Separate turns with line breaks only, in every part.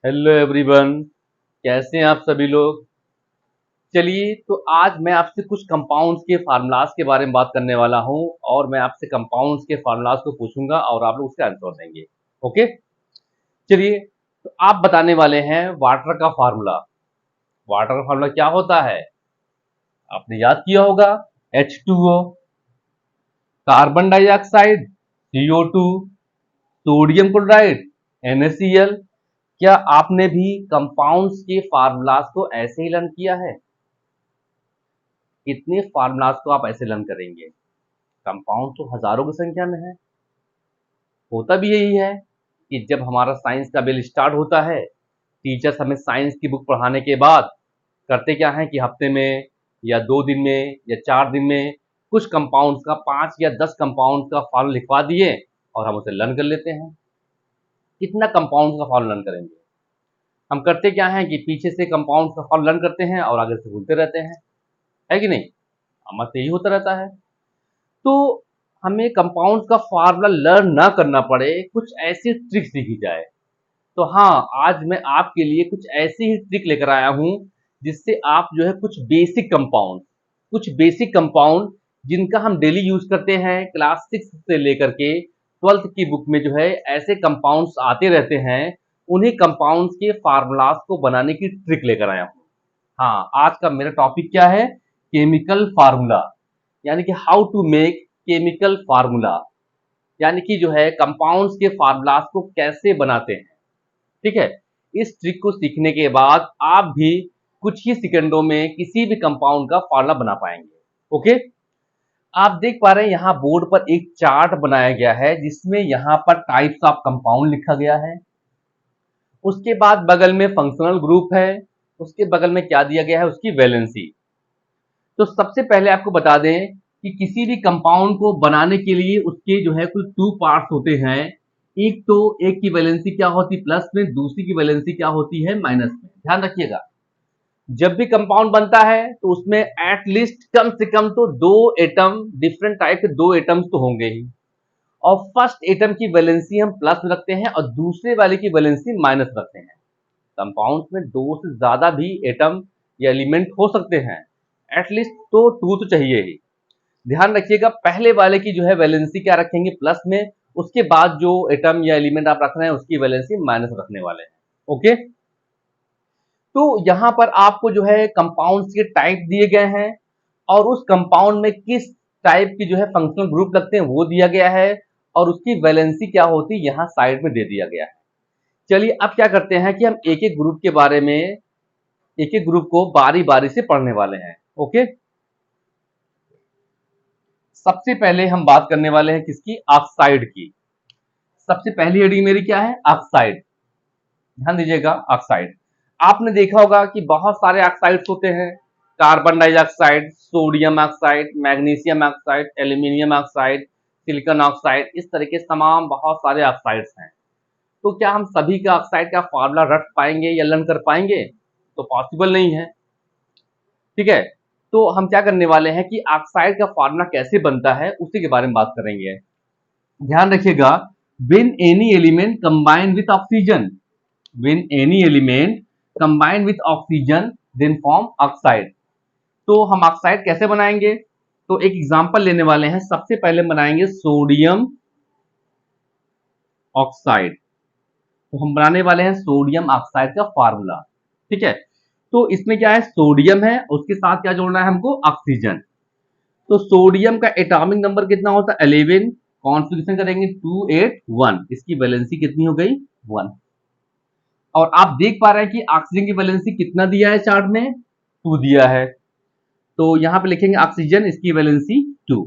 Hello everyone. कैसे हैं आप सभी लोग। चलिए, तो आज मैं आपसे कुछ कंपाउंड्स के फार्मूलाज के बारे में बात करने वाला हूं और मैं आपसे कंपाउंड्स के फार्मूलाज को पूछूंगा और आप लोग उसके आंसर देंगे। ओके। चलिए, तो आप बताने वाले हैं वाटर का फार्मूला। वाटर का फार्मूला क्या होता है? आपने याद किया होगा। H2O, carbon dioxide CO2, sodium chloride NaCl। क्या आपने भी कंपाउंड्स के फार्मूलाज को ऐसे ही लर्न किया है? कितने फार्मूलाज को आप ऐसे लर्न करेंगे? कंपाउंड तो हजारों की संख्या में है। होता भी यही है कि जब हमारा साइंस का बेल स्टार्ट होता है, टीचर्स हमें साइंस की बुक पढ़ाने के बाद करते क्या है कि हफ्ते में या 2 दिन में या 4 दिन में कुछ कंपाउंड्स का 5 या 10 कंपाउंड्स का फॉर्मूला लिखवा दिए और हम उसे लर्न कर लेते हैं। कितना कंपाउंड्स का फॉर्मूला लर्न करेंगे? हम करते क्या है कि पीछे से कंपाउंड्स का फॉर्मूला लर्न करते हैं और आगे से भूलते रहते हैं, है कि नहीं? हमारे से यही होता रहता है। तो हमें कंपाउंड्स का फार्मूला लर्न ना करना पड़े, कुछ ऐसी ट्रिक सीखी जाए। तो हाँ, आज मैं आपके लिए कुछ ऐसी ही ट्रिक लेकर आया हूं जिससे आप जो है कुछ बेसिक कंपाउंड जिनका हम डेली यूज करते हैं, क्लास 6 से लेकर के 12th की बुक में जो है ऐसे कंपाउंड्स आते रहते हैं, उन्हीं कंपाउंड्स के फार्मूलाज को बनाने की ट्रिक लेकर आया हूं। हाँ, आज का मेरा टॉपिक क्या है? केमिकल फार्मूला, यानी कि how to make chemical formula, यानी कि जो है कंपाउंड्स के फार्मूलाज को कैसे बनाते हैं। ठीक है। इस ट्रिक को सीखने के बाद आप भी कुछ ही सेकंडों में किसी भी कंपाउंड का फार्मूला बना पाएंगे। ओके। आप देख पा रहे हैं यहाँ बोर्ड पर एक चार्ट बनाया गया है जिसमें यहाँ पर टाइप्स ऑफ कंपाउंड लिखा गया है। उसके बाद बगल में फंक्शनल ग्रुप है। उसके बगल में क्या दिया गया है? उसकी वैलेंसी। तो सबसे पहले आपको बता दें कि किसी भी कंपाउंड को बनाने के लिए उसके जो है कुल 2 पार्ट्स होते हैं। एक की वैलेंसी क्या होती है प्लस में, दूसरी की वैलेंसी क्या होती है माइनस में। ध्यान रखिएगा, जब भी कंपाउंड बनता है तो उसमें एटलीस्ट कम से कम तो 2 एटम, डिफरेंट टाइप के 2 एटम्स तो होंगे ही। और फर्स्ट एटम की वैलेंसी हम प्लस में रखते हैं और दूसरे वाले की वैलेंसी माइनस रखते हैं। कंपाउंड में 2 से ज्यादा भी एटम या एलिमेंट हो सकते हैं, एटलीस्ट तो 2 तो चाहिए ही। ध्यान रखिएगा, पहले वाले की जो है वैलेंसी क्या रखेंगे? प्लस में। उसके बाद जो एटम या एलिमेंट आप रख रहे हैं उसकी वैलेंसी माइनस रखने वाले हैं। ओके। तो यहां पर आपको जो है कंपाउंड्स के टाइप दिए गए हैं और उस कंपाउंड में किस टाइप की जो है फंक्शनल ग्रुप लगते हैं वो दिया गया है और उसकी वैलेंसी क्या होती है यहां साइड में दे दिया गया है। चलिए, अब क्या करते हैं कि हम एक एक ग्रुप के बारे में, एक एक ग्रुप को बारी बारी से पढ़ने वाले हैं। ओके। सबसे पहले हम बात करने वाले हैं किसकी? ऑक्साइड की। सबसे पहली हेडिंग मेरी क्या है? ऑक्साइड। ध्यान दीजिएगा, ऑक्साइड। आपने देखा होगा कि बहुत सारे ऑक्साइड्स होते हैं। Carbon dioxide, sodium oxide, magnesium oxide, aluminium oxide, silicon oxide, इस तरह के तमाम बहुत सारे ऑक्साइड्स हैं। तो क्या हम सभी का ऑक्साइड का फार्मूला रट पाएंगे या लर्न कर पाएंगे? तो पॉसिबल नहीं है। ठीक है। तो हम क्या करने वाले हैं कि ऑक्साइड का फार्मूला कैसे बनता है उसी के बारे में बात करेंगे। ध्यान रखिएगा, when any element combine with oxygen, when any element combine with oxygen then form oxide। तो हम ऑक्साइड कैसे बनाएंगे? तो एक एग्जांपल लेने वाले हैं। सबसे पहले बनाएंगे सोडियम ऑक्साइड। तो हम बनाने वाले हैं सोडियम ऑक्साइड का फार्मूला। ठीक है। तो इसमें क्या है? सोडियम है, उसके साथ क्या जोड़ना है हमको? ऑक्सीजन। तो सोडियम का एटॉमिक नंबर कितना होता है? 11। कॉन्फ़िगरेशन करेंगे 281। इसकी वैलेंसी कितनी हो गई? 1। और आप देख पा रहे हैं कि ऑक्सीजन की वैलेंसी कितना दिया है चार्ट में? 2 दिया है। तो यहां पे लिखेंगे ऑक्सीजन, इसकी वैलेंसी 2।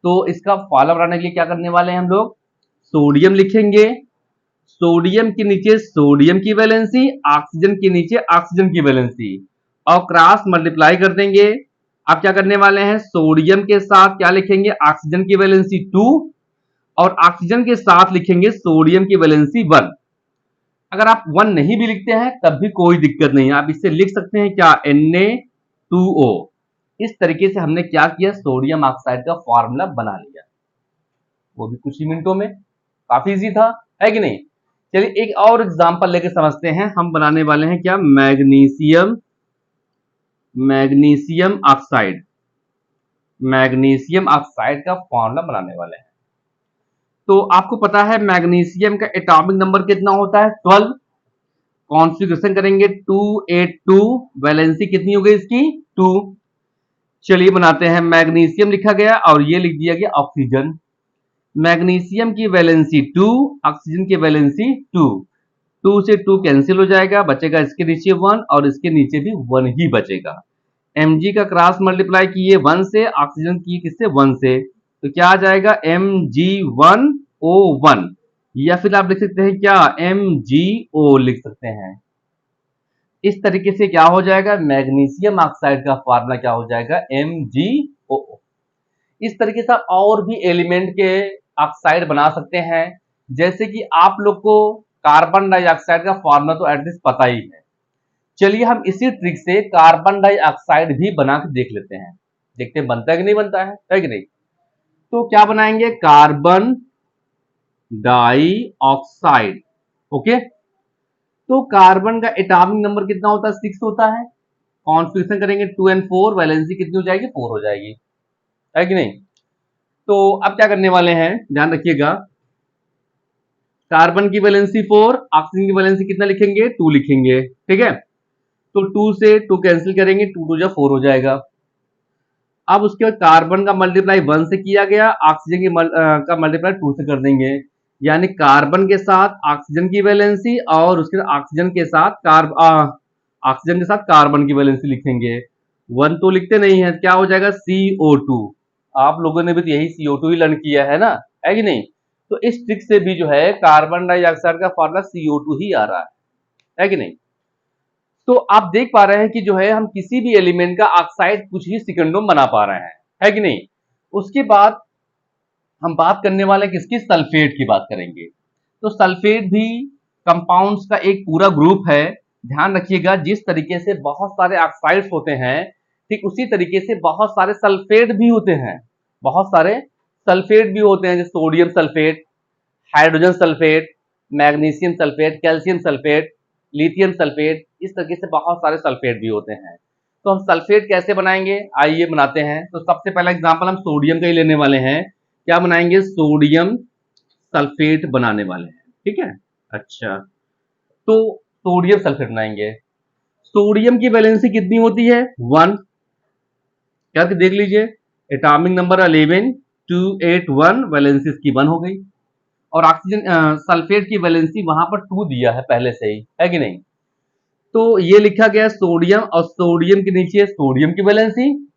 तो इसका फॉर्मूला बनाने के लिए क्या करने वाले हैं हम लोग? सोडियम लिखेंगे, सोडियम के नीचे सोडियम की वैलेंसी, ऑक्सीजन के नीचे ऑक्सीजन की वैलेंसी और क्रॉस मल्टीप्लाई कर देंगे। अब क्या करने वाले हैं? सोडियम के साथ क्या लिखेंगे? ऑक्सीजन की वैलेंसी 2 और ऑक्सीजन के साथ लिखेंगे सोडियम की वैलेंसी 1। अगर आप 1 नहीं भी लिखते हैं तब भी कोई दिक्कत नहीं है, आप इससे लिख सकते हैं क्या? Na2O। इस तरीके से हमने क्या किया? सोडियम ऑक्साइड का फॉर्मूला बना लिया, वो भी कुछ ही मिनटों में। काफी इजी था, है कि नहीं? चलिए एक और एग्जांपल लेके समझते हैं। हम बनाने वाले हैं क्या, मैग्नीशियम ऑक्साइड। मैग्नीशियम ऑक्साइड का फॉर्मूला बनाने वाले हैं। तो आपको पता है मैग्नीशियम का एटॉमिक नंबर कितना होता है, 12। कॉन्फ़िगरेशन करेंगे 282, वैलेंसी कितनी हो गई इसकी, 2। चलिए बनाते हैं, मैग्नीशियम लिखा गया और ये लिख दिया गया ऑक्सीजन। मैग्नीशियम की वैलेंसी 2, ऑक्सीजन की वैलेंसी 2। 2 से 2 कैंसिल हो जाएगा, बचेगा इसके नीचे 1 और इसके नीचे भी 1 ही बचेगा। Mg का क्रॉस मल्टीप्लाई किए 1 से, ऑक्सीजन की किससे, 1 से, तो क्या आ जाएगा Mg1O1, या फिर आप लिख सकते हैं क्या, MgO लिख सकते हैं। इस तरीके से क्या हो जाएगा, मैग्नीशियम ऑक्साइड का फार्मूला क्या हो जाएगा, MgO। इस तरीके से आप और भी एलिमेंट के ऑक्साइड बना सकते हैं। जैसे कि आप लोग को कार्बन डाइऑक्साइड का फार्मूला तो एटलीस्ट पता ही है। चलिए हम इसी ट्रिक से कार्बन डाइऑक्साइड भी बना के देख लेते हैं, देखते हैं बनता है कि नहीं बनता है कि नहीं। तो क्या बनाएंगे, कार्बन डाइऑक्साइड। ओके, तो कार्बन का एटॉमिक नंबर कितना होता है, 6 होता है। कॉन्फ़िगरेशन करेंगे 2 and 4, वैलेंसी कितनी हो जाएगी, 4 हो जाएगी, है कि नहीं। तो अब क्या करने वाले हैं, ध्यान रखिएगा, कार्बन की वैलेंसी 4, ऑक्सीजन की वैलेंसी कितना लिखेंगे, 2 लिखेंगे, ठीक है। तो 2 से 2 कैंसिल करेंगे, 2 2 जा 4 हो जाएगा। अब उसके बाद कार्बन का मल्टीप्लाई 1 से किया गया, ऑक्सीजन की का मल्टीप्लाई 2 से कर देंगे, यानी कार्बन के साथ ऑक्सीजन की वैलेंसी और उसके ऑक्सीजन के साथ कार्बन की वैलेंसी लिखेंगे। 1 तो लिखते नहीं है, क्या हो जाएगा, CO2। आप लोगों ने भी तो यही CO2 ही लर्न किया है ना, है कि नहीं। तो इस ट्रिक से भी जो है कार्बन डाइऑक्साइड का फॉर्मूला CO2 ही आ रहा है कि नहीं। तो आप देख पा रहे हैं कि जो है हम किसी भी एलिमेंट का ऑक्साइड कुछ ही सेकंडों में बना पा रहे हैं, है कि नहीं। उसके बाद हम बात करने वाले किसकी, सल्फेट की बात करेंगे। तो सल्फेट भी कंपाउंड्स का एक पूरा ग्रुप है। ध्यान रखिएगा, जिस तरीके से बहुत सारे ऑक्साइड्स होते हैं, ठीक उसी तरीके से बहुत सारे सल्फेट भी होते हैं। बहुत सारे सल्फेट भी होते हैं, जैसे sodium sulphate, hydrogen sulphate, magnesium sulphate, calcium sulphate, lithium sulphate, इस तरीके से बहुत सारे सल्फेट भी होते हैं। तो हम सल्फेट कैसे बनाएंगे, आइए बनाते हैं। तो सबसे पहला एग्जांपल हम सोडियम का ही लेने वाले हैं। क्या बनाएंगे, सोडियम सल्फेट बनाने वाले हैं, ठीक है। अच्छा, तो सोडियम सल्फेट बनाएंगे। सोडियम की वैलेंसी कितनी होती है, 1। क्या देख लीजिए, एटॉमिक नंबर 11, 281, वैलेंसी इसकी 1 हो गई। और ऑक्सीजन सल्फेट की वैलेंसी वहां पर 2 दिया है पहले से ही, है कि नहीं। तो ये लिखा गया सोडियम, और सोडियम के नीचे सोडियम की वैलेंसी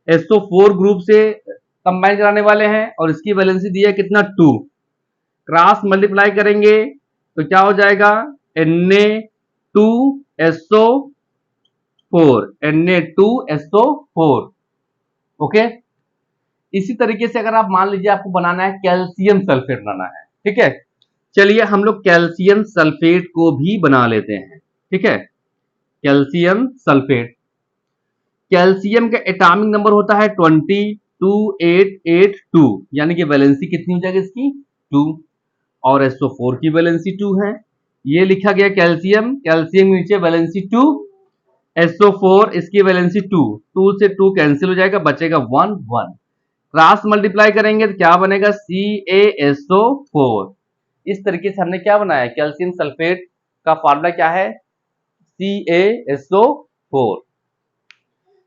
SO4 ग्रुप से कंबाइन कराने वाले हैं, और इसकी वैलेंसी दी है कितना, 2। क्रॉस मल्टीप्लाई करेंगे तो क्या हो जाएगा, Na2SO4। ओके, इसी तरीके से अगर आप मान लीजिए आपको बनाना है कैल्शियम सल्फेट बनाना है, ठीक है। चलिए हम लोग कैल्शियम सल्फेट को भी बना लेते हैं, ठीक है। कैल्शियम सल्फेट, कैल्शियम का एटॉमिक नंबर होता है 22882, यानी कि वैलेंसी कितनी हो जाएगी इसकी, 2, और SO4 की वैलेंसी 2 है। ये लिखा गया कैल्शियम, कैल्शियम के नीचे वैलेंसी 2, SO4 इसकी वैलेंसी 2, 2 से 2 कैंसिल हो जाएगा, बचेगा 1 1। क्रॉस मल्टीप्लाई करेंगे तो क्या बनेगा, CaSO4। इस तरीके से हमने क्या बनाया, कैल्शियम सल्फेट का फार्मूला क्या है, CaSO4।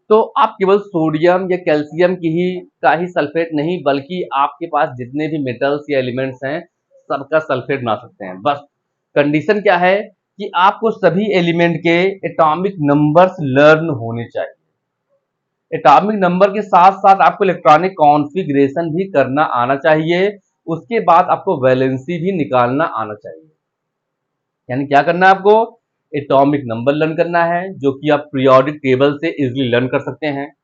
तो आप केवल सोडियम या कैल्शियम का ही सल्फेट नहीं, बल्कि आपके पास जितने भी मेटल्स या एलिमेंट्स हैं सबका सल्फेट बना सकते हैं। बस कंडीशन क्या है कि आपको सभी एलिमेंट के एटॉमिक नंबर्स लर्न होने चाहिए। एटॉमिक नंबर के साथ साथ आपको इलेक्ट्रॉनिक कॉन्फ़िगरेशन भी करना आना चाहिए। उसके बाद आपको वैलेंसी भी निकालना आना चाहिए। यानी क्या करना है आपको, एटॉमिक नंबर लर्न करना है, जो कि आप पीरियोडिक टेबल से इजीली लर्न कर सकते हैं।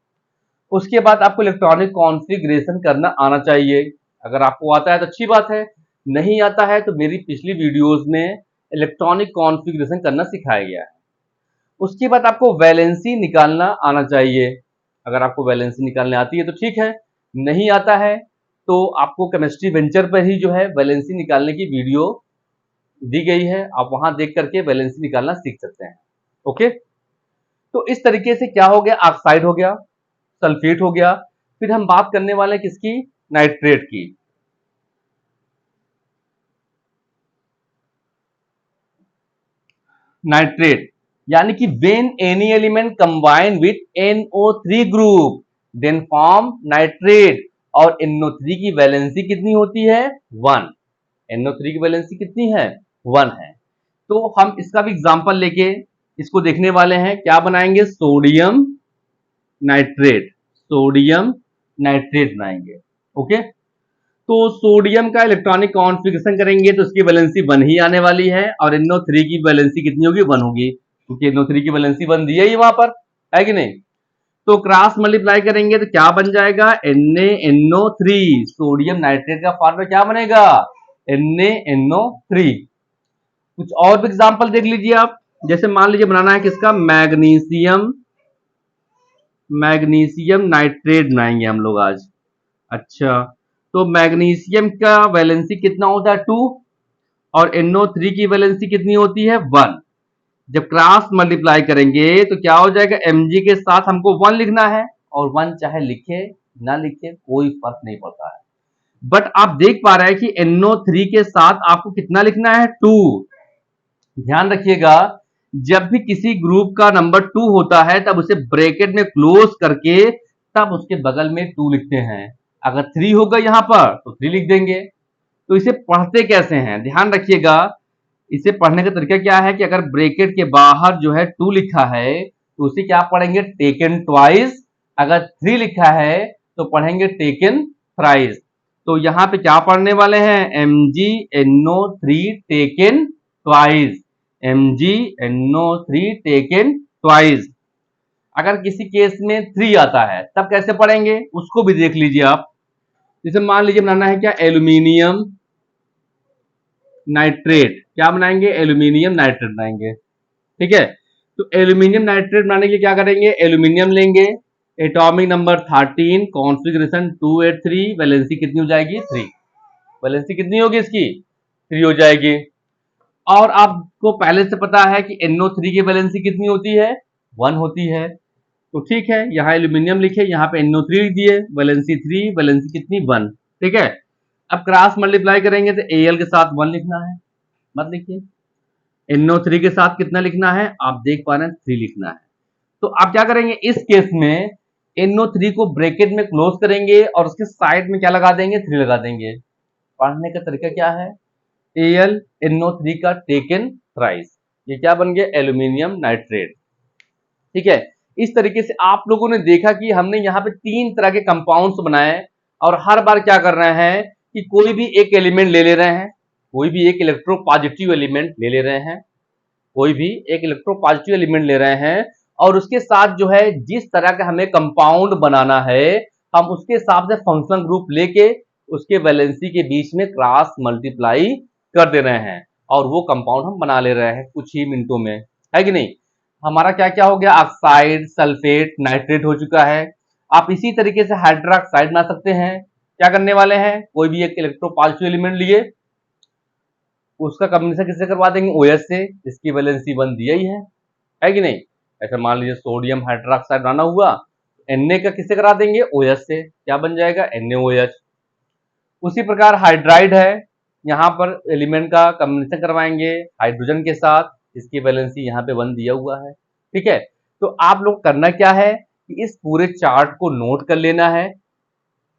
उसके बाद आपको इलेक्ट्रॉनिक कॉन्फ़िगरेशन करना आना चाहिए। अगर आपको आता है तो अच्छी बात है, नहीं आता है तो मेरी पिछली वीडियोस में इलेक्ट्रॉनिक कॉन्फ़िगरेशन करना सिखाया गया है। उसके बाद आपको वैलेंसी निकालना आना चाहिए। अगर आपको वैलेंसी निकालने आती है तो ठीक है, नहीं आता है तो आपको केमिस्ट्री वेंचर पर ही जो है वैलेंसी निकालने की वीडियो दी गई है, आप वहां देख करके वैलेंसी निकालना सीख सकते हैं। ओके, तो इस तरीके से क्या हो गया, ऑक्साइड हो गया, सल्फेट हो गया। फिर हम बात करने वाले हैं किसकी, नाइट्रेट की। नाइट्रेट यानी कि when any element combine with NO3 group then form nitrate, और NO3 की वैलेंसी कितनी होती है, 1। NO3 की वैलेंसी कितनी है, 1 है। तो हम इसका भी एग्जांपल लेके इसको देखने वाले हैं। क्या बनाएंगे, सोडियम नाइट्रेट, सोडियम नाइट्रेट बनाएंगे। ओके, तो सोडियम का इलेक्ट्रॉनिक कॉन्फ़िगरेशन करेंगे तो उसकी वैलेंसी 1 ही आने वाली है, और NO3 की वैलेंसी कितनी होगी, 1 होगी, क्योंकि NO3 की वैलेंसी 1 दी है ही वहां पर, है कि नहीं। तो क्रॉस मल्टीप्लाई करेंगे तो क्या बन जाएगा, NaNO3। सोडियम नाइट्रेट का फॉर्मूला क्या बनेगा, NaNO3। कुछ और भी एग्जांपल देख लीजिए आप, जैसे मान लीजिए बनाना है किसका, मैग्नीशियम, मैग्नीशियम नाइट्रेट बनाएंगे हम लोग आज। अच्छा, तो मैग्नीशियम का वैलेंसी कितना होता है, 2, और NO3 की वैलेंसी कितनी होती है, 1। जब क्रॉस मल्टीप्लाई करेंगे तो क्या हो जाएगा, Mg के साथ हमको 1 लिखना है, और 1 चाहे लिखे ना लिखे कोई फर्क नहीं पड़ता है। बट आप देख पा रहे हैं कि NO3 के साथ आपको कितना लिखना है, 2। ध्यान रखिएगा, जब भी किसी ग्रुप का नंबर 2 होता है तब उसे ब्रैकेट में क्लोज करके तब उसके बगल में 2 लिखते हैं। अगर 3 होगा यहां पर तो 3 लिख देंगे। तो इसे पढ़ते कैसे हैं, ध्यान रखिएगा। इसे पढ़ने का तरीका क्या है कि अगर ब्रैकेट के बाहर जो है 2 लिखा है तो उसे क्या पढ़ेंगे, टेकन ट्वाइस। अगर 3 लिखा है तो पढ़ेंगे टेकन थ्राइस। तो यहां पे क्या पढ़ने वाले हैं, MgNO3 taken twice, MgNO3 taken twice. अगर किसी केस में 3 आता है तब कैसे पढ़ेंगे, उसको भी देख लीजिए आप। जैसे मान लीजिए बनाना है क्या, एल्यूमिनियम नाइट्रेट। क्या बनाएंगे, एल्यूमिनियम नाइट्रेट बनाएंगे। ठीक है, तो एल्यूमिनियम नाइट्रेट बनाने के लिए क्या करेंगे, एल्यूमिनियम लेंगे, एटॉमिक नंबर 13, कॉन्फ़िगरेशन 283, वैलेंसी कितनी हो जाएगी, 3। वैलेंसी कितनी होगी इसकी, 3 हो जाएगी। और आपको पहले से पता है कि NO3 की वैलेंसी कितनी होती है, 1 होती है। तो ठीक है, यहाँ एल्यूमिनियम लिखे, यहाँ पे NO3 लिख दिए, वैलेंसी 3, वैलेंसी कितनी, 1। ठीक है, अब क्रॉस मल्टीप्लाई करेंगे तो Al के साथ 1 लिखना है, मत लिखिए। NO3 के साथ कितना लिखना है, आप देख पा रहे हैं 3 लिखना है। तो आप क्या करेंगे इस केस में, NO3 को ब्रैकेट में क्लोज करेंगे और उसके साइड में क्या लगा देंगे, 3 लगा देंगे। पढ़ने का तरीका क्या है, AlNO3 का टेकन थ्राइस, ये क्या बन गया, एल्यूमिनियम नाइट्रेट। ठीक है, इस तरीके से आप लोगों ने देखा कि हमने यहाँ पे 3 तरह के कंपाउंड्स बनाए, और हर बार क्या कर रहे हैं कि कोई भी एक एलिमेंट ले ले रहे हैं, कोई भी एक इलेक्ट्रोपॉजिटिव एलिमेंट ले ले रहे हैं, कोई भी एक इलेक्ट्रोपॉजिटिव एलिमेंट ले रहे हैं, और उसके साथ जो है जिस तरह का हमें कंपाउंड बनाना है हम उसके हिसाब से फंक्शनल ग्रुप लेके उसके वैलेंसी के बीच में क्रॉस मल्टीप्लाई कर दे रहे हैं, और वो कंपाउंड हम बना ले रहे हैं कुछ ही मिनटों में, है कि नहीं। हमारा क्या क्या हो गया, ऑक्साइड, सल्फेट, नाइट्रेट हो चुका है। आप इसी तरीके से हाइड्रोक्साइड बना सकते हैं। क्या करने वाले हैं, कोई भी एक इलेक्ट्रोपॉजिटिव एलिमेंट लिए, उसका कॉम्बिनेशन किससे करवा देंगे, OH से, इसकी वैलेंसी 1 दिया ही है कि नहीं। ऐसा मान लीजिए सोडियम हाइड्रोक्साइड बनाना हुआ, Na का किससे करा देंगे, OH से, क्या बन जाएगा, NaOH। उसी प्रकार हाइड्राइड है, यहाँ पर एलिमेंट का कॉम्बिनेशन करवाएंगे हाइड्रोजन के साथ, इसकी वैलेंसी यहाँ पे 1 दिया हुआ है। ठीक है, तो आप लोग करना क्या है कि इस पूरे चार्ट को नोट कर लेना है।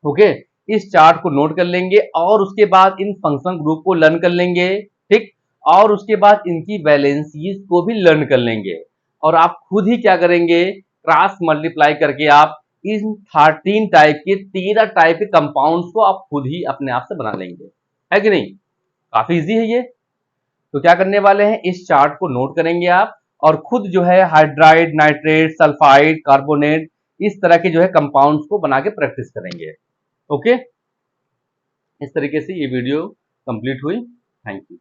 ओके, इस चार्ट को नोट कर लेंगे और उसके बाद इन फंक्शन ग्रुप को लर्न कर लेंगे। ठीक, और उसके बाद इनकी वैलेंसीज को भी लर्न कर लेंगे, और आप खुद ही क्या करेंगे, क्रॉस मल्टीप्लाई करके आप इन 13 टाइप के 13 टाइप के कंपाउंड्स को आप खुद ही अपने आप से बना लेंगे, है कि नहीं। काफी इजी है ये। तो क्या करने वाले हैं, इस चार्ट को नोट करेंगे आप, और खुद जो है हाइड्राइड, नाइट्रेट, सल्फाइड, कार्बोनेट, इस तरह के जो है कंपाउंड्स को बना के प्रैक्टिस करेंगे। ओके, इस तरीके से ये वीडियो कंप्लीट हुई। Thank you.